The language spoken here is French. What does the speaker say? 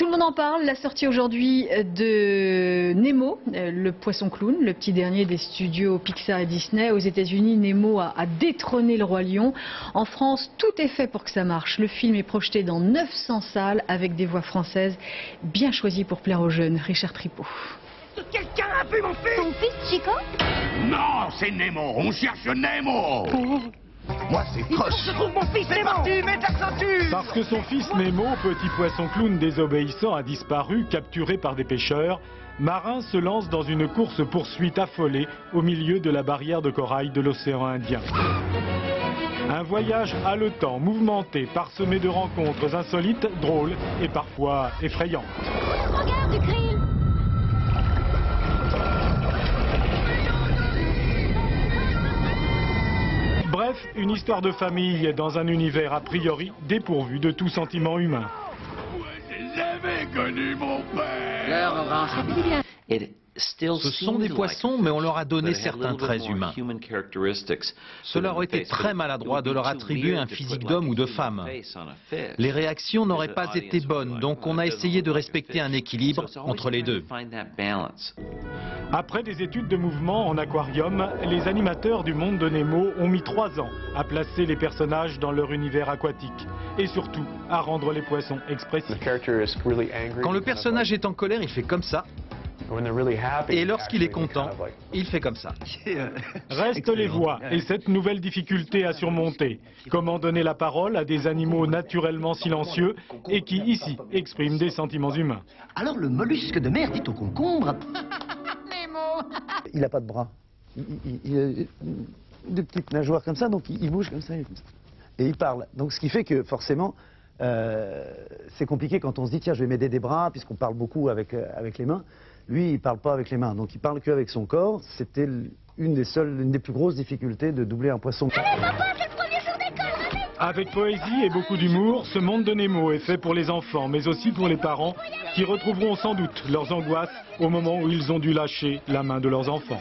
Tout le monde en parle, la sortie aujourd'hui de Nemo, le poisson clown, le petit dernier des studios Pixar et Disney. Aux États-Unis, Nemo a détrôné le Roi Lion. En France, tout est fait pour que ça marche. Le film est projeté dans 900 salles avec des voix françaises bien choisies pour plaire aux jeunes. Richard Tripot. Quelqu'un a vu mon fils? Ton fils, Chico? Non, c'est Nemo. On cherche Nemo. Moi, c'est Il faut que Poche. je trouve mon fils, c'est parti, mets ta ceinture! Parce que son fils Nemo, petit poisson clown désobéissant, a disparu, capturé par des pêcheurs, Marin se lance dans une course-poursuite affolée au milieu de la barrière de corail de l'océan Indien. Un voyage haletant, mouvementé, parsemé de rencontres insolites, drôles et parfois effrayantes. Regarde, du krill! Bref, une histoire de famille dans un univers a priori dépourvu de tout sentiment humain. J'ai jamais connu mon père. Ce sont des poissons, mais on leur a donné certains traits humains. Cela aurait été très maladroit de leur attribuer un physique d'homme ou de femme. Les réactions n'auraient pas été bonnes, donc on a essayé de respecter un équilibre entre les deux. Après des études de mouvement en aquarium, les animateurs du monde de Nemo ont mis 3 ans à placer les personnages dans leur univers aquatique et surtout à rendre les poissons expressifs. Quand le personnage est en colère, il fait comme ça. Et lorsqu'il est content, il fait comme ça. Restent les voix et cette nouvelle difficulté à surmonter. Comment donner la parole à des animaux naturellement silencieux et qui, ici, expriment des sentiments humains. Alors le mollusque de mer dit au concombre... Il n'a pas de bras. Il a des petites nageoires comme ça, donc il bouge comme ça, et il parle. Donc ce qui fait que forcément, c'est compliqué quand on se dit tiens, je vais m'aider des bras, puisqu'on parle beaucoup avec les mains. Lui, il ne parle pas avec les mains, donc il parle qu'avec son corps. C'était une des plus grosses difficultés de doubler un poisson. Avec poésie et beaucoup d'humour, ce monde de Nemo est fait pour les enfants, mais aussi pour les parents, qui retrouveront sans doute leurs angoisses au moment où ils ont dû lâcher la main de leurs enfants.